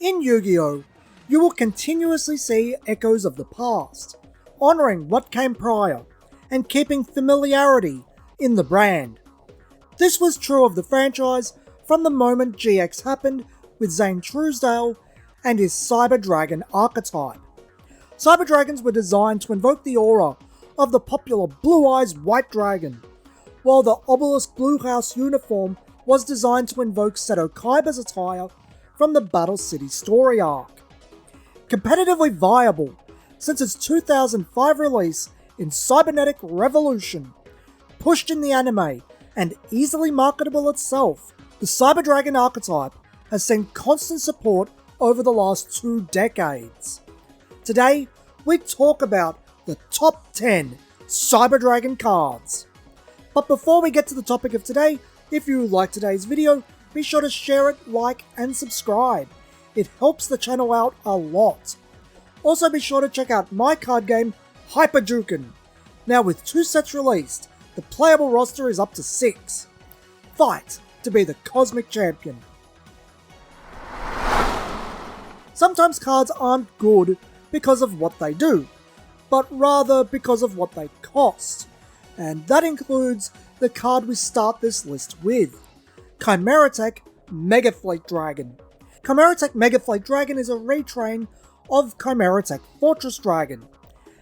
In Yu-Gi-Oh!, you will continuously see echoes of the past, honouring what came prior, and keeping familiarity in the brand. This was true of the franchise from the moment GX happened with Zane Truesdale and his Cyber Dragon archetype. Cyber Dragons were designed to invoke the aura of the popular Blue Eyes White Dragon, while the Obelisk Blue House uniform was designed to invoke Seto Kaiba's attire from the Battle City story arc. Competitively viable since its 2005 release in Cybernetic Revolution, pushed in the anime, and easily marketable itself, the Cyber Dragon archetype has seen constant support over the last 2 decades. Today, we talk about the top 10 Cyber Dragon cards. But before we get to the topic of today, if you like today's video, be sure to share it, like, and subscribe. It helps the channel out a lot. Also be sure to check out my card game, Hyperjuken. Now with 2 sets released, the playable roster is up to 6. Fight to be the Cosmic Champion. Sometimes cards aren't good because of what they do, but rather because of what they cost. And that includes the card we start this list with, Chimeratech Megaflight Dragon. Chimeratech Megaflight Dragon is a retrain of Chimeratech Fortress Dragon,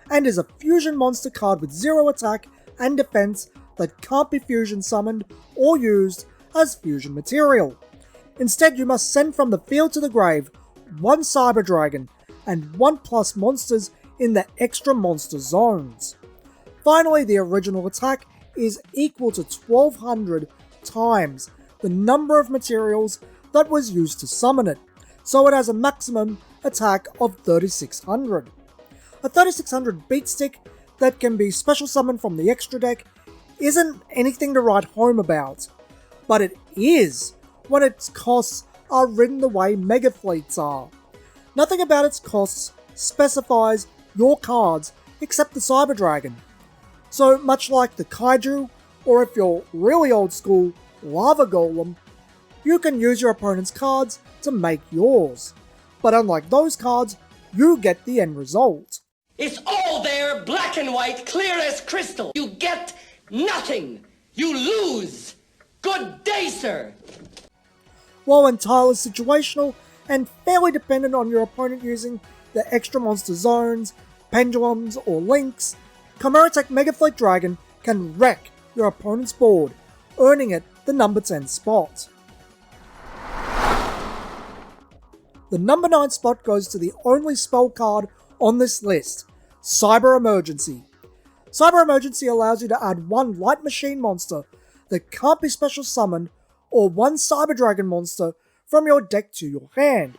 and is a fusion monster card with 0 attack and defense that can't be fusion summoned or used as fusion material. Instead, you must send from the field to the grave 1 Cyber Dragon and 1+ monsters in the extra monster zones. Finally, the original attack is equal to 1200 times the number of materials that was used to summon it, so it has a maximum attack of 3600. A 3600 beat stick that can be special summoned from the extra deck isn't anything to write home about, but it is when its costs are written the way Megafleets are. Nothing about its costs specifies your cards except the Cyber Dragon. So much like the Kaiju, or if you're really old school, Lava Golem, you can use your opponent's cards to make yours. But unlike those cards, you get the end result. It's all there, black and white, clear as crystal. You get nothing. You lose. Good day, sir. While entirely situational and fairly dependent on your opponent using the extra monster zones, pendulums, or links, Chimeratech Megaflight Dragon can wreck your opponent's board, earning it the number 10 spot. The number 9 spot goes to the only spell card on this list, Cyber Emergency. Cyber Emergency allows you to add 1 Light Machine monster that can't be special summoned, or 1 Cyber Dragon monster from your deck to your hand.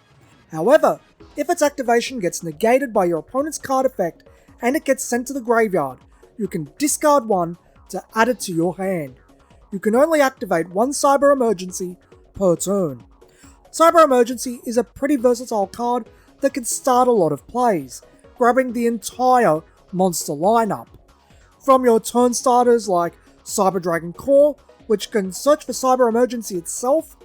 However, if its activation gets negated by your opponent's card effect and it gets sent to the graveyard, you can discard 1 to add it to your hand. You can only activate 1 Cyber Emergency per turn. Cyber Emergency is a pretty versatile card that can start a lot of plays, grabbing the entire monster lineup. From your turn starters like Cyber Dragon Core, which can search for Cyber Emergency itself,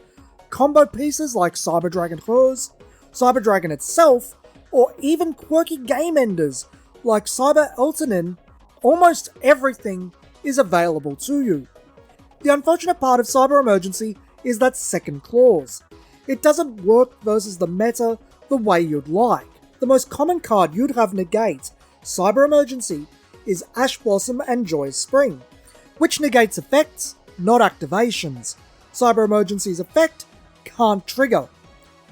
combo pieces like Cyber Dragon Hers, Cyber Dragon itself, or even quirky game enders like Cyber Eltonin, almost everything is available to you. The unfortunate part of Cyber Emergency is that second clause. It doesn't work versus the meta the way you'd like. The most common card you'd have negate Cyber Emergency is Ash Blossom and Joyous Spring, which negates effects, not activations. Cyber Emergency's effect can't trigger.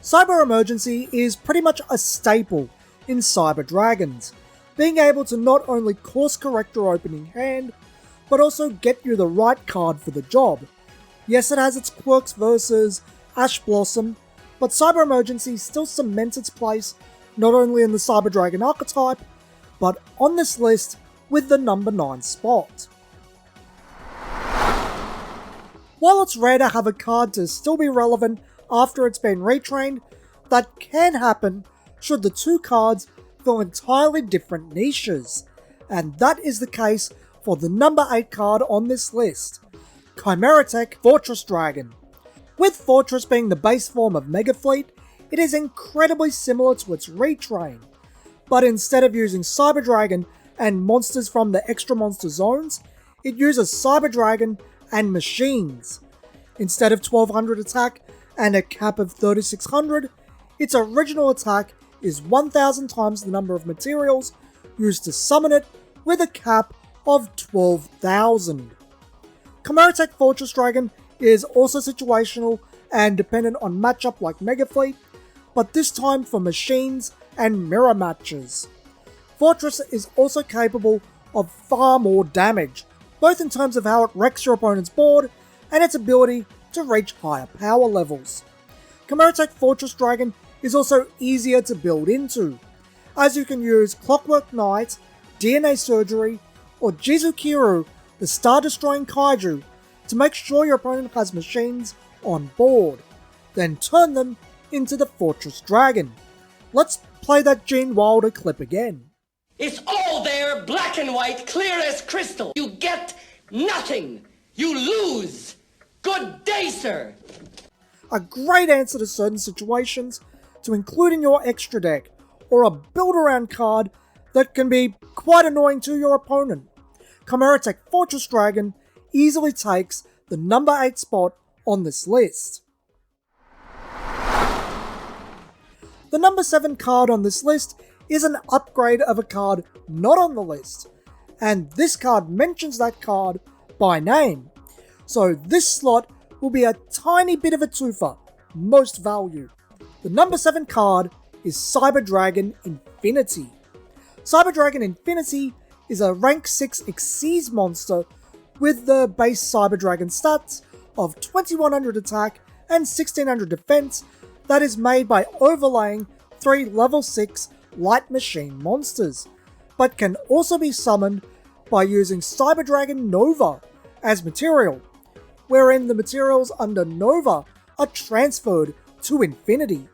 Cyber Emergency is pretty much a staple in Cyber Dragons, being able to not only course correct your opening hand, but also get you the right card for the job. Yes, it has its quirks versus Ash Blossom, but Cyber Emergency still cements its place not only in the Cyber Dragon archetype, but on this list with the number 9 spot. While it's rare to have a card to still be relevant after it's been retrained, that can happen should the 2 cards fill entirely different niches, and that is the case for the number 8 card on this list, Chimeratech Fortress Dragon. With Fortress being the base form of Megaflight, it is incredibly similar to its retrain, but instead of using Cyber Dragon and monsters from the extra monster zones, it uses Cyber Dragon and machines. Instead of 1200 attack and a cap of 3600, its original attack is 1000 times the number of materials used to summon it, with a cap of 12,000. Chimeratech Fortress Dragon is also situational and dependent on matchup like Megaflight, but this time for machines and mirror matches. Fortress is also capable of far more damage, both in terms of how it wrecks your opponent's board and its ability to reach higher power levels. Chimeratech Fortress Dragon is also easier to build into, as you can use Clockwork Knight, DNA Surgery, or Jizukiru, the star-destroying kaiju, to make sure your opponent has machines on board, then turn them into the Fortress Dragon. Let's play that Gene Wilder clip again. It's all there, black and white, clear as crystal. You get nothing. You lose. Good day, sir. A great answer to certain situations, to include in your extra deck, or a build-around card that can be quite annoying to your opponent. Chimeratech Fortress Dragon easily takes the number 8 spot on this list. The number 7 card on this list is an upgrade of a card not on the list, and this card mentions that card by name. So this slot will be a tiny bit of a twofer, most value. The number 7 card is Cyber Dragon Infinity. Cyber Dragon Infinity is a rank 6 Xyz monster with the base Cyber Dragon stats of 2100 attack and 1600 defense that is made by overlaying 3 level 6 light machine monsters, but can also be summoned by using Cyber Dragon Nova as material, wherein the materials under Nova are transferred to Infinity.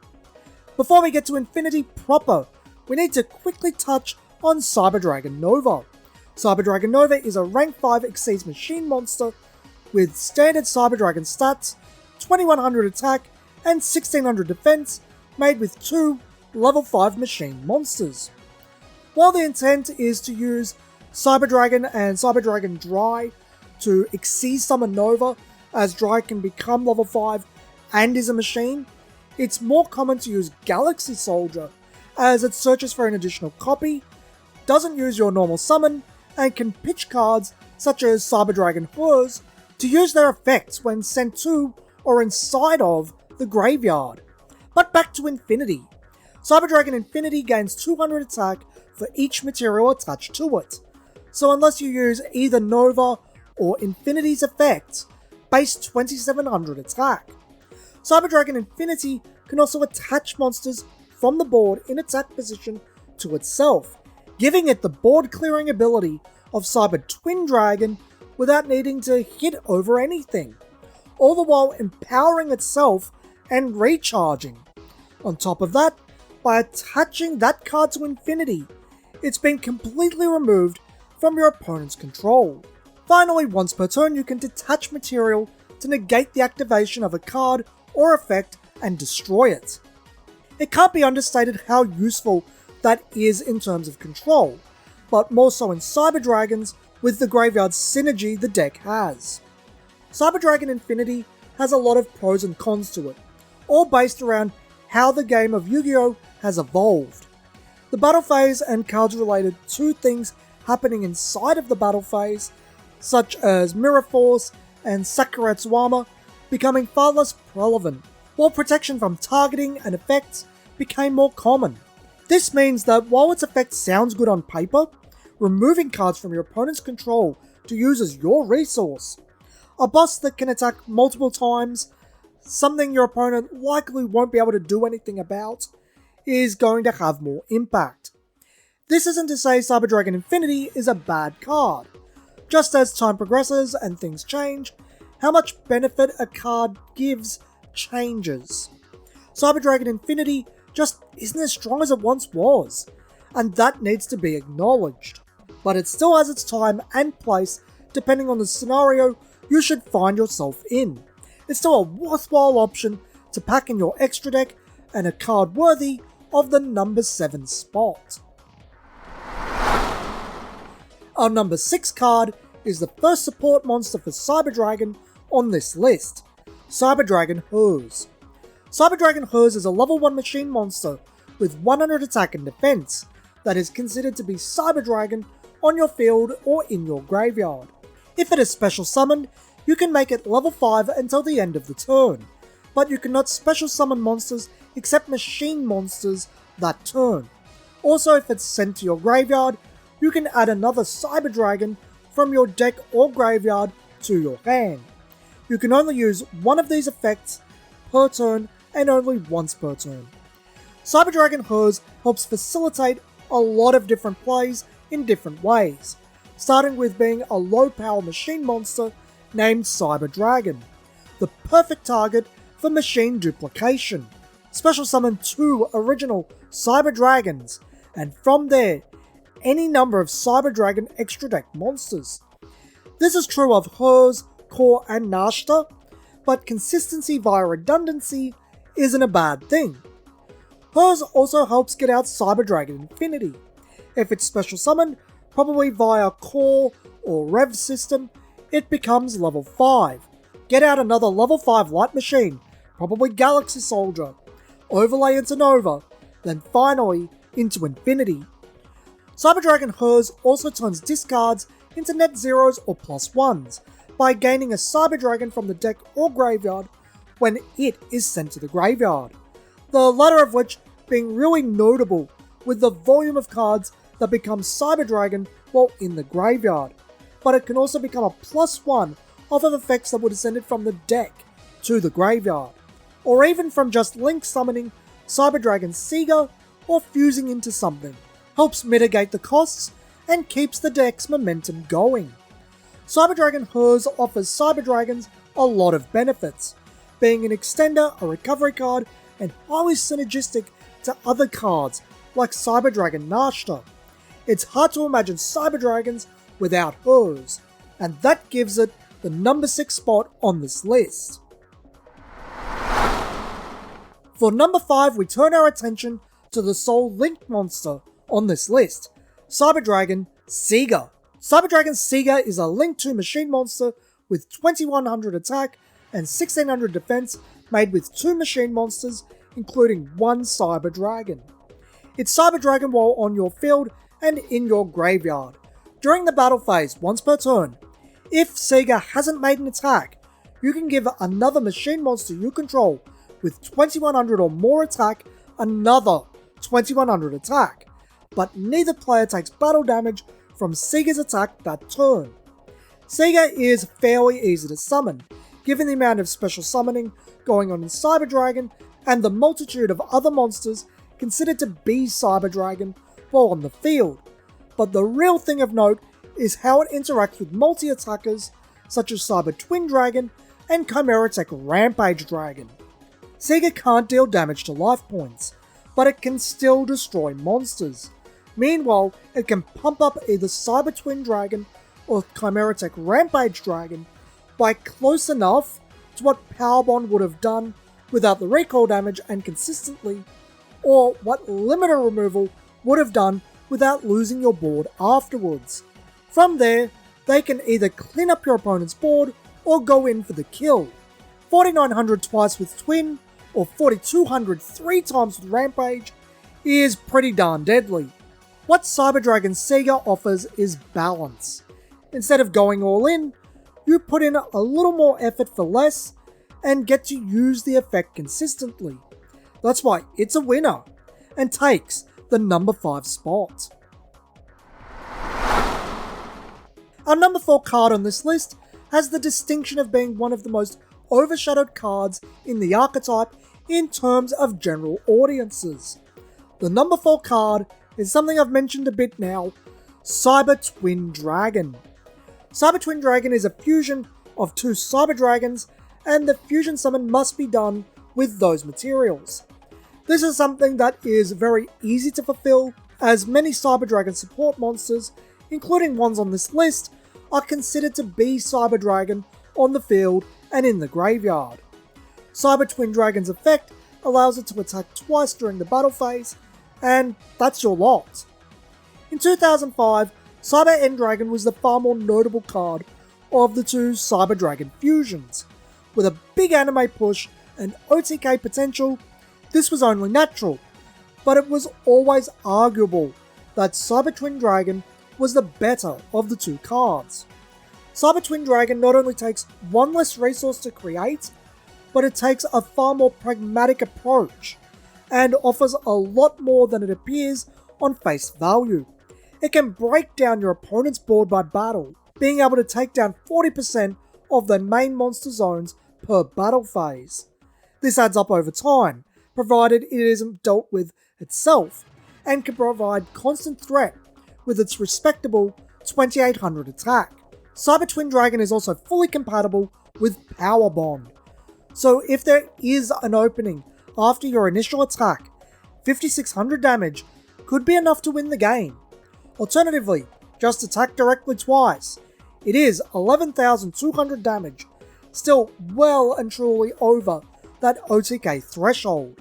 Before we get to Infinity proper, we need to quickly touch on Cyber Dragon Nova. Cyber Dragon Nova is a rank 5 Xyz machine monster with standard Cyber Dragon stats, 2100 attack and 1600 defense, made with 2 level 5 machine monsters. While the intent is to use Cyber Dragon and Cyber Dragon Dry to Xyz summon Nova, as Dry can become level 5 and is a machine, it's more common to use Galaxy Soldier, as it searches for an additional copy, doesn't use your normal summon, and can pitch cards such as Cyber Dragon Whirs to use their effects when sent to or inside of the graveyard. But back to Infinity. Cyber Dragon Infinity gains 200 attack for each material attached to it, so unless you use either Nova or Infinity's effects, base 2700 attack. Cyber Dragon Infinity can also attach monsters from the board in attack position to itself, giving it the board clearing ability of Cyber Twin Dragon without needing to hit over anything, all the while empowering itself and recharging. On top of that, by attaching that card to Infinity, it's been completely removed from your opponent's control. Finally, once per turn you can detach material to negate the activation of a card or effect and destroy it. It can't be understated how useful that is in terms of control, but more so in Cyber Dragons with the graveyard synergy the deck has. Cyber Dragon Infinity has a lot of pros and cons to it, all based around how the game of Yu-Gi-Oh! Has evolved. The battle phase and cards related to things happening inside of the battle phase, such as Mirror Force and Sakuretsuama, becoming far less relevant, while protection from targeting and effects became more common. This means that while its effect sounds good on paper, removing cards from your opponent's control to use as your resource, a boss that can attack multiple times, something your opponent likely won't be able to do anything about, is going to have more impact. This isn't to say Cyber Dragon Infinity is a bad card. Just as time progresses and things change, how much benefit a card gives changes. Cyber Dragon Infinity just isn't as strong as it once was, and that needs to be acknowledged. But it still has its time and place depending on the scenario you should find yourself in. It's still a worthwhile option to pack in your extra deck and a card worthy of the number 7 spot. Our number 6 card is the first support monster for Cyber Dragon on this list, Cyber Dragon Hose. Cyber Dragon Hose is a level 1 machine monster with 100 attack and defense that is considered to be Cyber Dragon on your field or in your graveyard. If it is special summoned, you can make it level 5 until the end of the turn, but you cannot special summon monsters except machine monsters that turn. Also, if it's sent to your graveyard, you can add another Cyber Dragon from your deck or graveyard to your hand. You can only use one of these effects per turn and only once per turn. Cyber Dragon Hose helps facilitate a lot of different plays in different ways, starting with being a low power machine monster named Cyber Dragon, the perfect target for machine duplication. Special summon 2 original Cyber Dragons, and from there, any number of Cyber Dragon extra deck monsters. This is true of Hers, Core, and Nashta, but consistency via redundancy isn't a bad thing. Hers also helps get out Cyber Dragon Infinity. If it's special summoned, probably via Core or Rev system, it becomes level 5. Get out another level 5 light machine, probably Galaxy Soldier, overlay into Nova, then finally into Infinity. Cyber Dragon Hers also turns discards into net zeros or +1s by gaining a Cyber Dragon from the deck or graveyard when it is sent to the graveyard. The latter of which being really notable with the volume of cards that become Cyber Dragon while in the graveyard, but it can also become a +1 off of effects that would send it from the deck to the graveyard, or even from just link summoning Cyber Dragon Sega or fusing into something. Helps mitigate the costs and keeps the deck's momentum going. Cyber Dragon Hers offers Cyber Dragons a lot of benefits, being an extender, a recovery card, and highly synergistic to other cards like Cyber Dragon Nashta. It's hard to imagine Cyber Dragons without Hers, and that gives it the number 6 spot on this list. For number 5, we turn our attention to the sole Link monster on this list, Cyber Dragon Sega. Cyber Dragon Sega is a Link 2 machine monster with 2100 attack and 1600 defense made with 2 machine monsters, including 1 Cyber Dragon. It's Cyber Dragon while on your field and in your graveyard. During the battle phase, once per turn, if Sega hasn't made an attack, you can give another machine monster you control with 2100 or more attack another 2100 attack, but neither player takes battle damage from Sega's attack that turn. Sega is fairly easy to summon, given the amount of special summoning going on in Cyber Dragon and the multitude of other monsters considered to be Cyber Dragon while on the field. But the real thing of note is how it interacts with multi-attackers such as Cyber Twin Dragon and Chimeratech Rampage Dragon. Sega can't deal damage to life points, but it can still destroy monsters. Meanwhile, it can pump up either Cyber Twin Dragon or Chimeratech Rampage Dragon by close enough to what Power Bond would have done without the recoil damage and consistently, or what limiter removal would have done without losing your board afterwards. From there, they can either clean up your opponent's board or go in for the kill. 4900 twice with Twin, or 4200 3 times with Rampage, is pretty darn deadly. What Cyber Dragon Sega offers is balance. Instead of going all in, you put in a little more effort for less and get to use the effect consistently. That's why it's a winner and takes the number 5 spot. Our number 4 card on this list has the distinction of being one of the most overshadowed cards in the archetype in terms of general audiences. The number 4 card is something I've mentioned a bit now, Cyber Twin Dragon. Cyber Twin Dragon is a fusion of 2 Cyber Dragons, and the fusion summon must be done with those materials. This is something that is very easy to fulfill, as many Cyber Dragon support monsters, including ones on this list, are considered to be Cyber Dragon on the field and in the graveyard. Cyber Twin Dragon's effect allows it to attack twice during the battle phase, and that's your lot. In 2005, Cyber End Dragon was the far more notable card of the two Cyber Dragon fusions. With a big anime push and OTK potential, this was only natural, but it was always arguable that Cyber Twin Dragon was the better of the two cards. Cyber Twin Dragon not only takes one less resource to create, but it takes a far more pragmatic approach, and offers a lot more than it appears on face value. It can break down your opponent's board by battle, being able to take down 40% of their main monster zones per battle phase. This adds up over time, provided it isn't dealt with itself, and can provide constant threat with its respectable 2800 attack. Cyber Twin Dragon is also fully compatible with Power Bond, so if there is an opening after your initial attack, 5600 damage could be enough to win the game. Alternatively, just attack directly twice. It is 11,200 damage, still well and truly over that OTK threshold.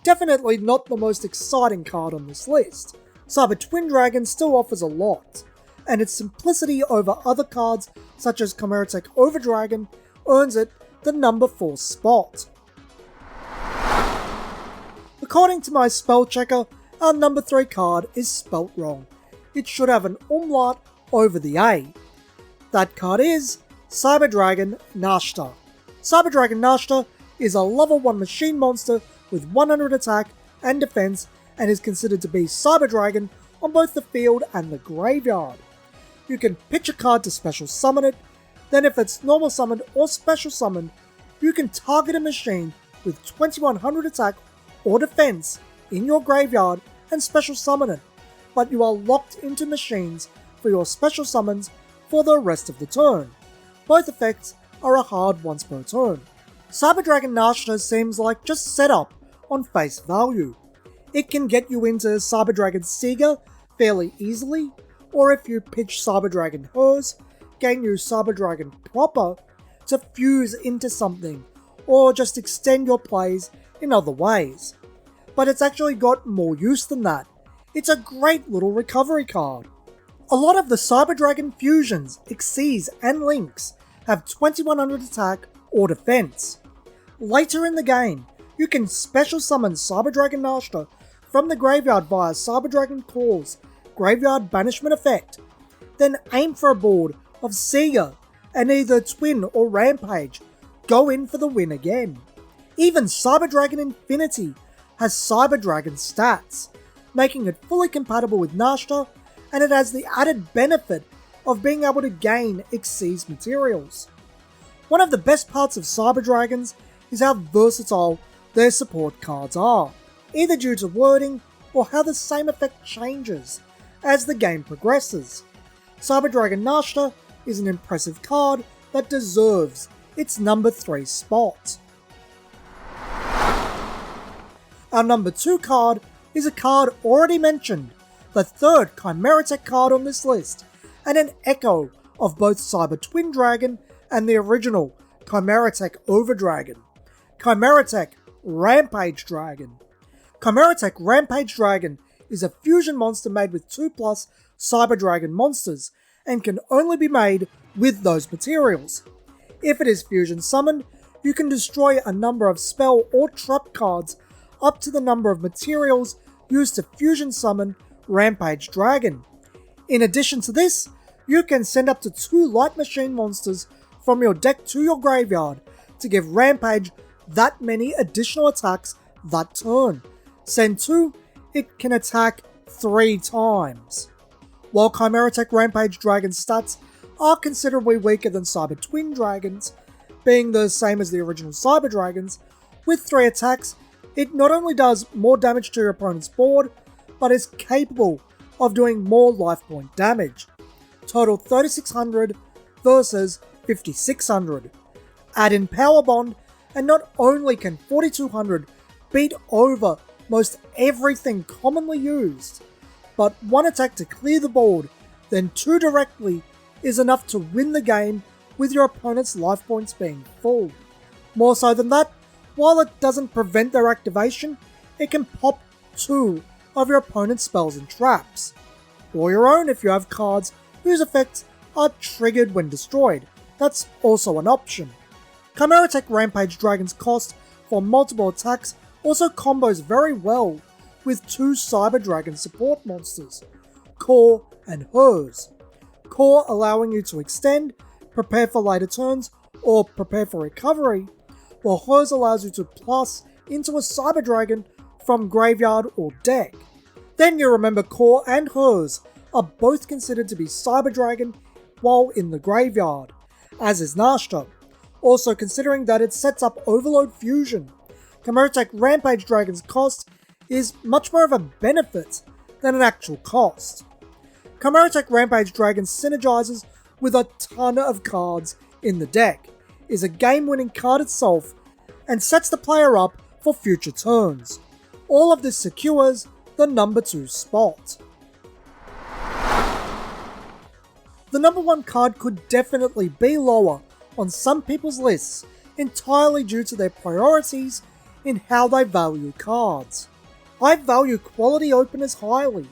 Definitely not the most exciting card on this list. Cyber Twin Dragon still offers a lot, and its simplicity over other cards such as Chimeratech Overdragon earns it the number 4 spot. According to my spell checker, our number 3 card is spelt wrong. It should have an umlaut over the A. That card is Cyber Dragon Nashta. Cyber Dragon Nashta is a level 1 machine monster with 100 attack and defense, and is considered to be Cyber Dragon on both the field and the graveyard. You can pitch a card to special summon it, then if it's normal summoned or special summoned, you can target a machine with 2100 attack or defense in your graveyard and special summon it, but you are locked into machines for your special summons for the rest of the turn. Both effects are a hard once per turn. Cyber Dragon Nashta seems like just setup on face value. It can get you into Cyber Dragon Sega fairly easily, or if you pitch Cyber Dragon Hers, gain you Cyber Dragon proper to fuse into something, or just extend your plays in other ways. But it's actually got more use than that. It's a great little recovery card. A lot of the Cyber Dragon fusions, Xyz and Lynx have 2100 attack or defense. Later in the game, you can special summon Cyber Dragon Nashta from the graveyard via Cyber Dragon Claw's Graveyard Banishment effect, then aim for a board of Sega and either Twin or Rampage, go in for the win again. Even Cyber Dragon Infinity has Cyber Dragon stats, making it fully compatible with Nashta, and it has the added benefit of being able to gain Xyz materials. One of the best parts of Cyber Dragons is how versatile their support cards are, either due to wording or how the same effect changes as the game progresses. Cyber Dragon Nashta is an impressive card that deserves its number 3 spot. Our number 2 card is a card already mentioned, the third Chimeratech card on this list, and an echo of both Cyber Twin Dragon and the original Chimeratech Overdragon. Chimeratech Rampage Dragon. Chimeratech Rampage Dragon is a fusion monster made with 2+ Cyber Dragon monsters, and can only be made with those materials. If it is fusion summoned, you can destroy a number of spell or trap cards up to the number of materials used to fusion summon Rampage Dragon. In addition to this, you can send up to 2 light machine monsters from your deck to your graveyard to give Rampage that many additional attacks that turn. Send 2, it can attack 3 times. While Chimeratech Rampage Dragon's stats are considerably weaker than Cyber Twin Dragon's, being the same as the original Cyber Dragons, with 3 attacks, it not only does more damage to your opponent's board, but is capable of doing more life point damage. Total 3600 versus 5600. Add in Power Bond, and not only can 4200 beat over most everything commonly used, but 1 attack to clear the board, then 2 directly is enough to win the game with your opponent's life points being full. More so than that, While it doesn't prevent their activation, it can pop 2 of your opponent's spells and traps, or your own if you have cards whose effects are triggered when destroyed. That's also an option. Chimeratech Rampage Dragon's cost for multiple attacks also combos very well with 2 Cyber Dragon support monsters, Core and Hers. Core allowing you to extend, prepare for later turns, or prepare for recovery, while Hers allows you to plus into a Cyber Dragon from graveyard or deck. Then you remember Core and Hers are both considered to be Cyber Dragon while in the graveyard, as is Nashta. Also considering that it sets up Overload Fusion, Chimeratech Rampage Dragon's cost is much more of a benefit than an actual cost. Chimeratech Rampage Dragon synergizes with a ton of cards in the deck, is a game-winning card itself, and sets the player up for future turns. All of this secures the number 2 spot. The number 1 card could definitely be lower on some people's lists, entirely due to their priorities in how they value cards. I value quality openers highly,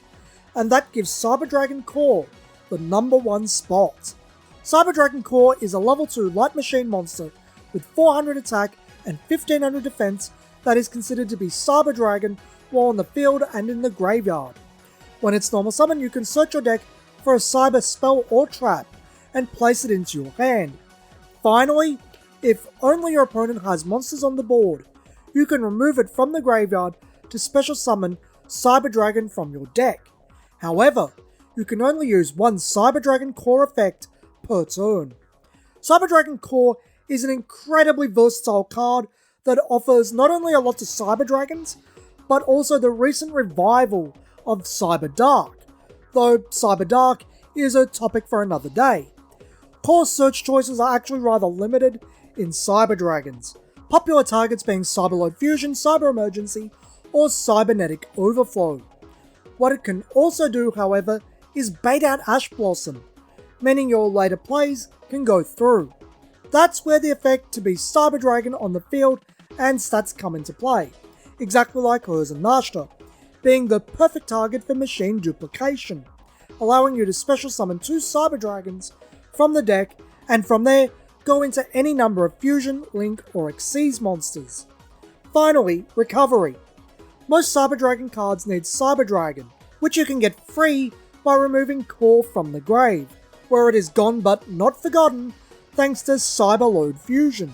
and that gives Cyber Dragon Core the number 1 spot. Cyber Dragon Core is a level 2 light machine monster with 400 attack and 1500 defense that is considered to be Cyber Dragon while on the field and in the graveyard. When it's normal summon, you can search your deck for a cyber spell or trap and place it into your hand. Finally, if only your opponent has monsters on the board, you can remove it from the graveyard to special summon Cyber Dragon from your deck. However, you can only use 1 Cyber Dragon Core effect per turn. Cyber Dragon Core is an incredibly versatile card that offers not only a lot to Cyber Dragons, but also the recent revival of Cyber Dark, though Cyber Dark is a topic for another day. Core search choices are actually rather limited in Cyber Dragons, popular targets being Cyberload Fusion, Cyber Emergency, or Cybernetic Overflow. What it can also do, however, is bait out Ash Blossom, meaning your later plays can go through. That's where the effect to be Cyber Dragon on the field and stats come into play, exactly like Hers and Nashta, being the perfect target for machine duplication, allowing you to special summon 2 Cyber Dragons from the deck, and from there, go into any number of Fusion, Link, or Xyz monsters. Finally, recovery. Most Cyber Dragon cards need Cyber Dragon, which you can get free by removing Core from the grave, where it is gone but not forgotten thanks to Cyberload Fusion.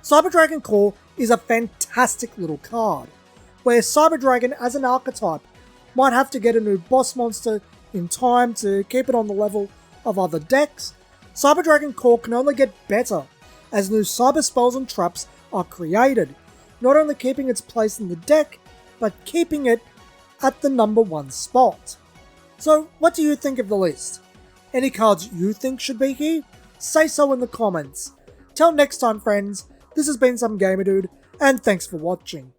Cyber Dragon Core is a fantastic little card, where Cyber Dragon as an archetype might have to get a new boss monster in time to keep it on the level of other decks. Cyber Dragon Core can only get better as new cyber spells and traps are created, not only keeping its place in the deck, but keeping it at the number 1 spot. So what do you think of the list? Any cards you think should be here? Say so in the comments. Till next time friends, this has been Some Gamer Dude, and thanks for watching.